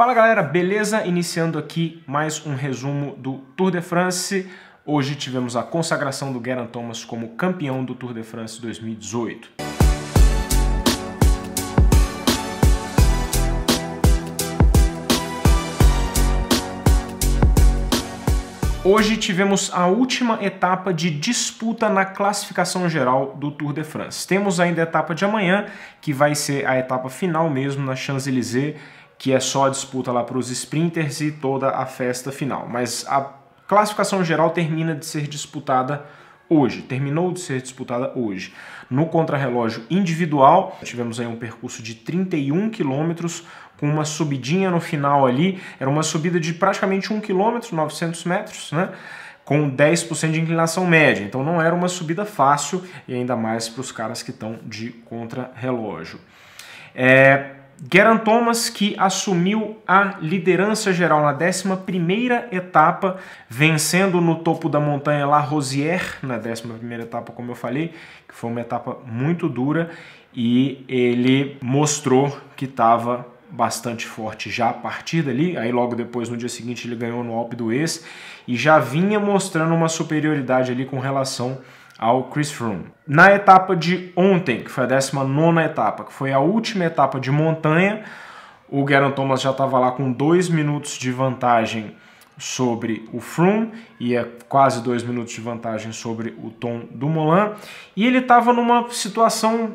Fala galera, beleza? Iniciando aqui mais um resumo do Tour de France. Hoje tivemos a consagração do Geraint Thomas como campeão do Tour de France 2018. Hoje tivemos a última etapa de disputa na classificação geral do Tour de France. Temos ainda a etapa de amanhã, que vai ser a etapa final mesmo na Champs-Élysées, que é só a disputa lá para os sprinters e toda a festa final. Mas a classificação geral terminou de ser disputada hoje. No contrarrelógio individual, tivemos aí um percurso de 31 quilômetros, com uma subidinha no final ali, era uma subida de praticamente 1 km, 900 metros, né? Com 10% de inclinação média, então não era uma subida fácil, e ainda mais para os caras que estão de contrarrelógio. Geraint Thomas, que assumiu a liderança geral na 11ª etapa, vencendo no topo da montanha La Rosière, na 11ª etapa, como eu falei, que foi uma etapa muito dura, e ele mostrou que estava bastante forte já a partir dali. Aí logo depois, no dia seguinte, ele ganhou no Alpe d'Huez e já vinha mostrando uma superioridade ali com relação ao Chris Froome. Na etapa de ontem, que foi a 19ª etapa, que foi a última etapa de montanha, o Geraint Thomas já estava lá com 2 minutos de vantagem sobre o Froome e quase 2 minutos de vantagem sobre o Tom Dumoulin, e ele estava numa situação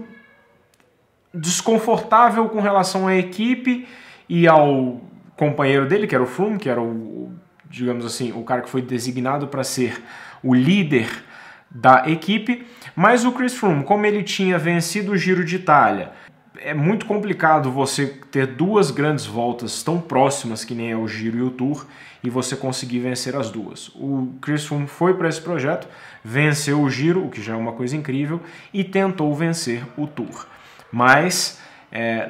desconfortável com relação à equipe e ao companheiro dele, que era o Froome, que era o, digamos assim, o cara que foi designado para ser o líder da equipe. Mas o Chris Froome, como ele tinha vencido o Giro de Itália, é muito complicado você ter duas grandes voltas tão próximas que nem é o Giro e o Tour e você conseguir vencer as duas. O Chris Froome foi para esse projeto, venceu o Giro, o que já é uma coisa incrível, e tentou vencer o Tour. Mas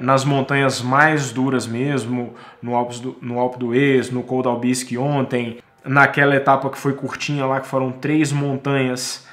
nas montanhas mais duras mesmo, no Alpe d'Huez, no Col d'Aubisque ontem, naquela etapa que foi curtinha lá, que foram 3 montanhas,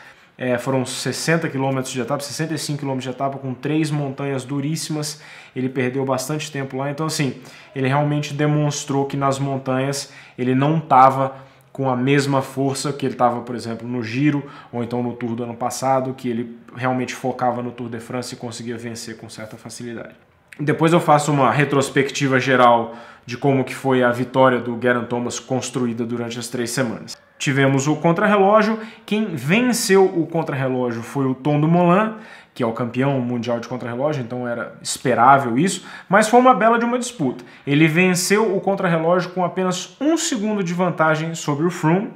foram 60 km de etapa, 65 km de etapa, com 3 montanhas duríssimas, ele perdeu bastante tempo lá. Então assim, ele realmente demonstrou que nas montanhas ele não estava com a mesma força que ele estava, por exemplo, no Giro, ou então no Tour do ano passado, que ele realmente focava no Tour de France e conseguia vencer com certa facilidade. Depois eu faço uma retrospectiva geral de como que foi a vitória do Geraint Thomas construída durante as 3 semanas. Tivemos o contrarrelógio. Quem venceu o contrarrelógio foi o Tom Dumoulin, que é o campeão mundial de contrarrelógio, então era esperável isso, mas foi uma bela de uma disputa. Ele venceu o contrarrelógio com apenas 1 segundo de vantagem sobre o Froome.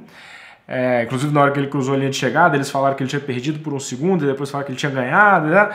Inclusive na hora que ele cruzou a linha de chegada, eles falaram que ele tinha perdido por 1 segundo, e depois falaram que ele tinha ganhado, né?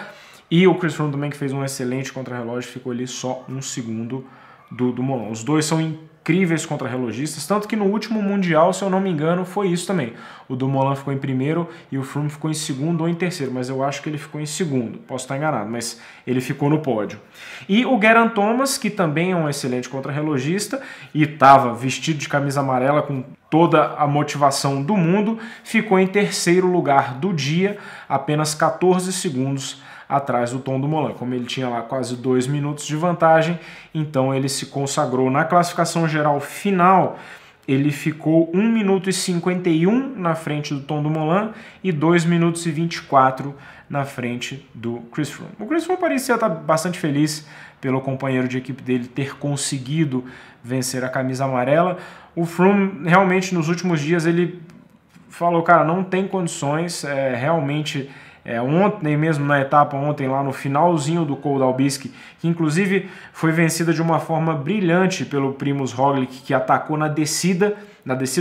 E o Chris Froome também, que fez um excelente contrarrelógio, ficou ali só 1 segundo do Dumoulin. Os dois são incríveis contrarrelogistas, tanto que no último Mundial, se eu não me engano, foi isso também. O Dumoulin ficou em primeiro e o Froome ficou em segundo ou em terceiro, mas eu acho que ele ficou em segundo, posso estar enganado, mas ele ficou no pódio. E o Geraint Thomas, que também é um excelente contrarrelogista e estava vestido de camisa amarela com toda a motivação do mundo, ficou em terceiro lugar do dia, apenas 14 segundos atrás do Tom Dumoulin. Como ele tinha lá quase 2 minutos de vantagem, então ele se consagrou na classificação geral final. Ele ficou 1 minuto e 51 na frente do Tom Dumoulin e 2 minutos e 24 na frente do Chris Froome. O Chris Froome parecia estar bastante feliz pelo companheiro de equipe dele ter conseguido vencer a camisa amarela. O Froome realmente nos últimos dias ele falou, cara, não tem condições, realmente. Ontem mesmo, na etapa ontem, lá no finalzinho do Col d'Aubisque, que inclusive foi vencida de uma forma brilhante pelo Primož Roglič, que atacou na descida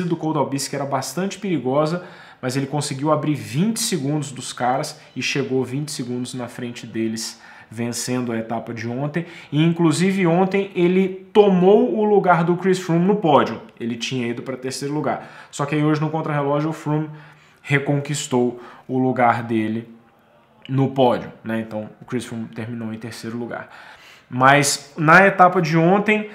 do Col d'Aubisque, que era bastante perigosa, mas ele conseguiu abrir 20 segundos dos caras e chegou 20 segundos na frente deles, vencendo a etapa de ontem. E inclusive ontem ele tomou o lugar do Chris Froome no pódio, ele tinha ido para terceiro lugar, só que aí hoje no contrarrelógio o Froome reconquistou o lugar dele no pódio, né? Então o Chris Froome terminou em terceiro lugar. Mas na etapa de ontem,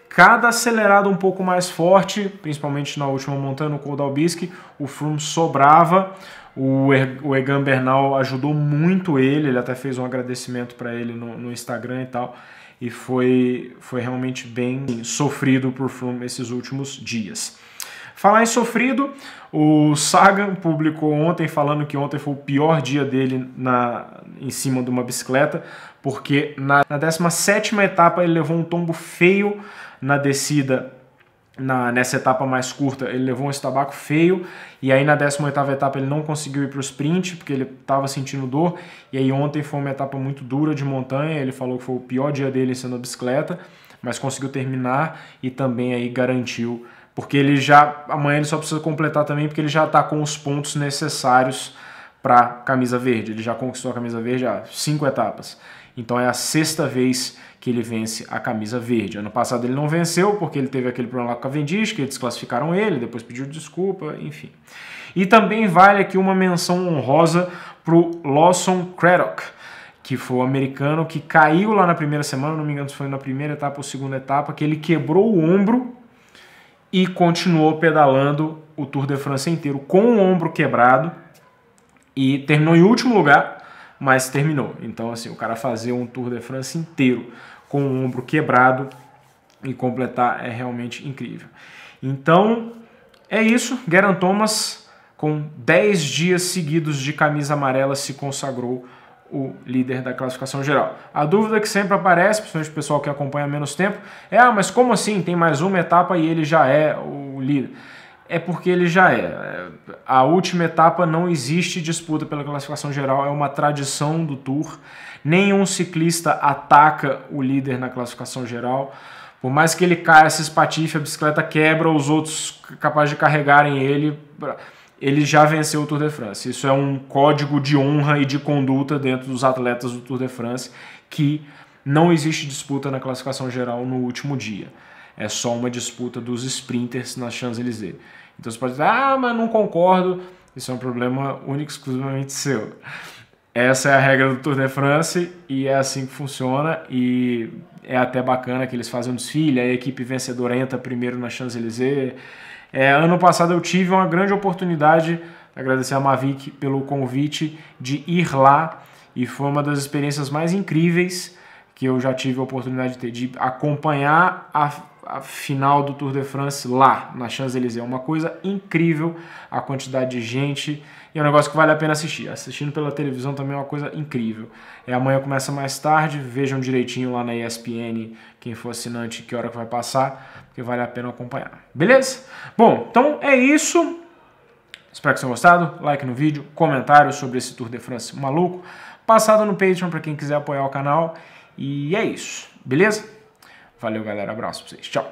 cada acelerada um pouco mais forte, principalmente na última montanha, no Col d'Aubisque, o Froome sobrava. O Egan Bernal ajudou muito ele até fez um agradecimento para ele no Instagram e tal. e foi realmente bem sofrido por Froome esses últimos dias. Falar em sofrido, o Sagan publicou ontem falando que ontem foi o pior dia dele em cima de uma bicicleta, porque na 17ª etapa ele levou um tombo feio na descida. Nessa etapa mais curta ele levou um estabaco feio, e aí na 18ª etapa ele não conseguiu ir para o sprint porque ele estava sentindo dor, e aí ontem foi uma etapa muito dura de montanha. Ele falou que foi o pior dia dele sendo a bicicleta, mas conseguiu terminar e também aí garantiu, porque amanhã ele só precisa completar também, porque ele já está com os pontos necessários para a camisa verde. Ele já conquistou a camisa verde há 5 etapas, então é a 6ª vez que ele vence a camisa verde. Ano passado ele não venceu porque ele teve aquele problema lá com a Cavendish, que eles desclassificaram ele, depois pediu desculpa, enfim. E também vale aqui uma menção honrosa para o Lawson Craddock, que foi o americano que caiu lá na primeira semana, não me engano se foi na primeira etapa ou segunda etapa, que ele quebrou o ombro e continuou pedalando o Tour de France inteiro com o ombro quebrado e terminou em último lugar, mas terminou. Então, assim, o cara fazer um Tour de France inteiro com o ombro quebrado e completar é realmente incrível. Então, é isso. Geraint Thomas, com 10 dias seguidos de camisa amarela, se consagrou o líder da classificação geral. A dúvida que sempre aparece, principalmente o pessoal que acompanha há menos tempo, é: mas como assim? Tem mais uma etapa e ele já é o líder. É porque ele já é. A última etapa não existe disputa pela classificação geral, é uma tradição do Tour. Nenhum ciclista ataca o líder na classificação geral. Por mais que ele caia, se espatife, a bicicleta quebra, os outros capazes de carregarem ele já venceu o Tour de France. Isso é um código de honra e de conduta dentro dos atletas do Tour de France, que não existe disputa na classificação geral no último dia. É só uma disputa dos sprinters na Champs-Élysées. Então você pode dizer: mas não concordo. Isso é um problema único, exclusivamente seu. Essa é a regra do Tour de France e é assim que funciona, e é até bacana que eles fazem um desfile, a equipe vencedora entra primeiro na Champs-Élysées. Ano passado eu tive uma grande oportunidade, agradecer a Mavic pelo convite, de ir lá, e foi uma das experiências mais incríveis que eu já tive a oportunidade de ter, de acompanhar a final do Tour de France lá na Champs-Élysées. É uma coisa incrível a quantidade de gente, e é um negócio que vale a pena assistir. Assistindo pela televisão também é uma coisa incrível. Amanhã começa mais tarde, vejam direitinho lá na ESPN, quem for assinante, que hora que vai passar, porque vale a pena acompanhar. Beleza? Bom, então é isso. Espero que tenham gostado. Like no vídeo, comentário sobre esse Tour de France maluco, passado no Patreon para quem quiser apoiar o canal. E é isso, beleza? Valeu, galera. Abraço pra vocês. Tchau.